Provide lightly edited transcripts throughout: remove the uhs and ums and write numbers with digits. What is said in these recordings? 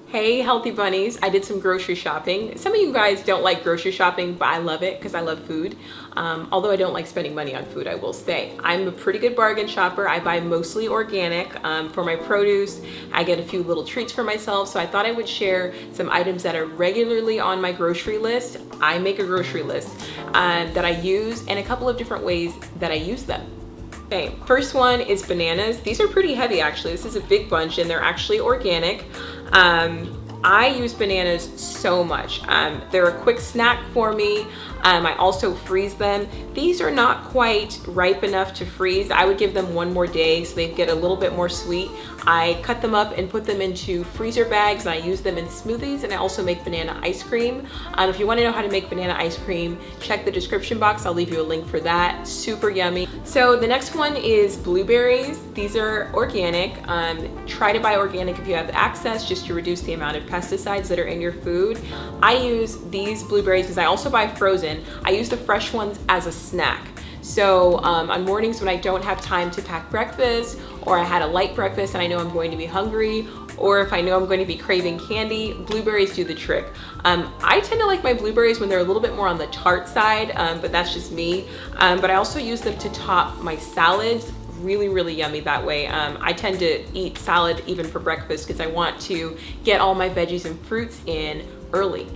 Hey, healthy bunnies. I did some grocery shopping. Some of you guys don't like grocery shopping, but I love it because I love food. Although I don't like spending money on food, I will say. I'm a pretty good bargain shopper. I buy mostly organic for my produce. I get a few little treats for myself. So I thought I would share some items that are regularly on my grocery list. I make a grocery list that I use and a couple of different ways that I use them. Okay, first one is bananas. These are pretty heavy actually. This is a big bunch and they're actually organic. I use bananas so much. They're a quick snack for me. I also freeze them. These are not quite ripe enough to freeze. I would give them one more day so they get a little bit more sweet. I cut them up and put them into freezer bags and I use them in smoothies, and I also make banana ice cream. If you want to know how to make banana ice cream, check the description box. I'll leave you a link for that. Super yummy. So the next one is blueberries. These are organic. Try to buy organic if you have access, just to reduce the amount of pesticides that are in your food. I use these blueberries because I also buy frozen. I use the fresh ones as a snack. So on mornings when I don't have time to pack breakfast, or I had a light breakfast and I know I'm going to be hungry, or if I know I'm going to be craving candy, blueberries do the trick. I tend to like my blueberries when they're a little bit more on the tart side, but that's just me. But I also use them to top my salads. Really yummy that way. I tend to eat salad even for breakfast because I want to get all my veggies and fruits in early.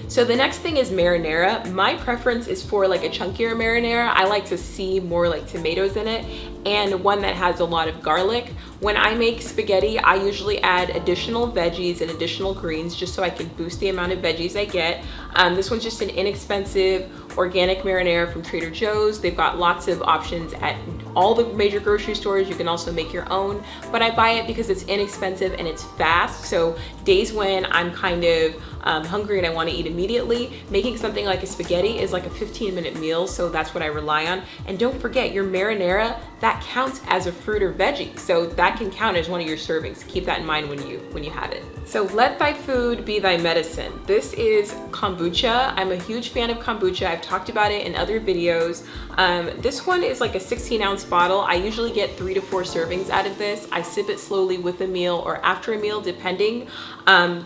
So the next thing is marinara. My preference is for like a chunkier marinara. I like to see more like tomatoes in it, and one that has a lot of garlic. When I make spaghetti, I usually add additional veggies and additional greens just so I can boost the amount of veggies I get. This one's just an inexpensive organic marinara from Trader Joe's. They've got lots of options at all the major grocery stores. You can also make your own, but I buy it because it's inexpensive and it's fast. So days when I'm kind of hungry and I want to eat immediately, making something like a spaghetti is like a 15-minute meal, so that's what I rely on. And don't forget, your marinara, that counts as a fruit or veggie, so that can count as one of your servings. Keep that in mind when you have it. So let thy food be thy medicine. This is kombucha. I'm a huge fan of kombucha. I've talked about it in other videos. This one is like a 16-ounce bottle. I usually get 3 to 4 servings out of this. I sip it slowly with a meal or after a meal, depending.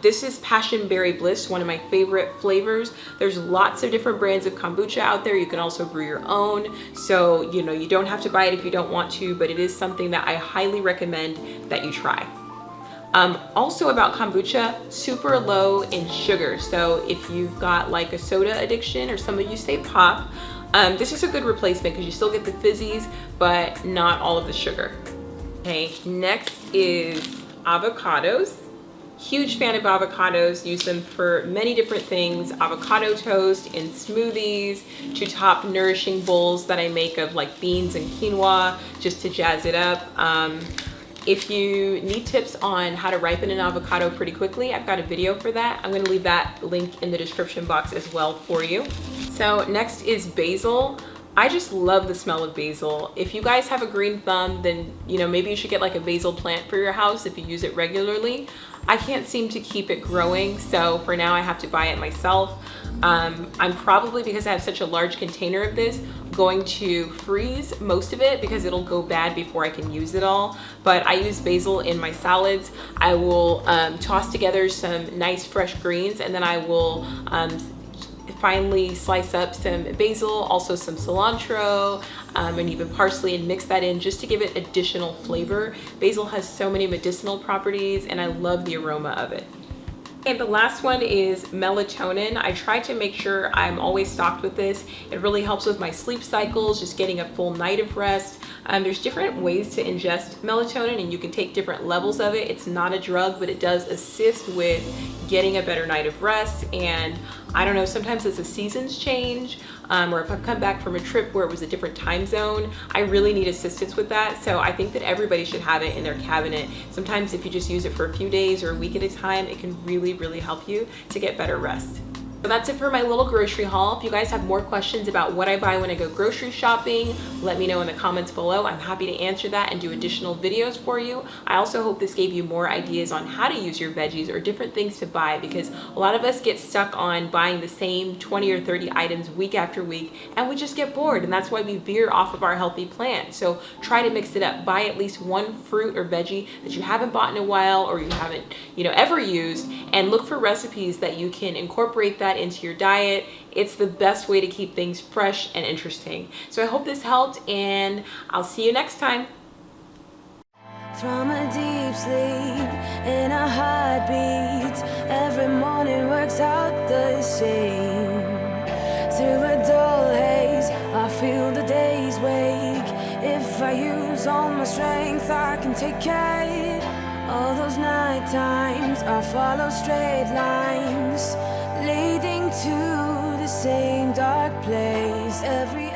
This is Passion Berry Bliss, one of my favorite flavors. There's lots of different brands of kombucha out there. You can also brew your own. So, you don't have to buy it if you don't want to, but it is something that I highly recommend that you try. Also about kombucha, super low in sugar. So if you've got like a soda addiction, or some of you say pop, this is a good replacement because you still get the fizzies, but not all of the sugar. Okay, next is avocados. Huge fan of avocados, use them for many different things. Avocado toast in smoothies, to top nourishing bowls that I make of like beans and quinoa, just to jazz it up. If you need tips on how to ripen an avocado pretty quickly, I've got a video for that. I'm gonna leave that link in the description box as well for you. So next is basil. I just love the smell of basil. If you guys have a green thumb, then maybe you should get like a basil plant for your house if you use it regularly. I can't seem to keep it growing, so for now I have to buy it myself. I'm probably, because I have such a large container of this, going to freeze most of it because it'll go bad before I can use it all. But I use basil in my salads. I will toss together some nice fresh greens, and then I will finely slice up some basil, also some cilantro, and even parsley, and mix that in just to give it additional flavor. Basil has so many medicinal properties and I love the aroma of it. And the last one is melatonin. I try to make sure I'm always stocked with this. It really helps with my sleep cycles, just getting a full night of rest. There's different ways to ingest melatonin and you can take different levels of it. It's not a drug, but it does assist with getting a better night of rest. And I don't know, sometimes as the seasons change, or if I've come back from a trip where it was a different time zone, I really need assistance with that. So I think that everybody should have it in their cabinet. Sometimes if you just use it for a few days or a week at a time, it can really help you to get better rest. So that's it for my little grocery haul. If you guys have more questions about what I buy when I go grocery shopping, let me know in the comments below. I'm happy to answer that and do additional videos for you. I also hope this gave you more ideas on how to use your veggies or different things to buy, because a lot of us get stuck on buying the same 20 or 30 items week after week and we just get bored, and that's why we veer off of our healthy plan. So try to mix it up. Buy at least one fruit or veggie that you haven't bought in a while or you haven't ever used, and look for recipes that you can incorporate that into your diet. It's the best way to keep things fresh and interesting. So I hope this helped, and I'll see you next time. From a deep sleep in a heartbeat, every morning works out the same. Through a dull haze, I feel the days wake. If I use all my strength, I can take it. All those night times, I follow straight lines, leading to the same dark place. Every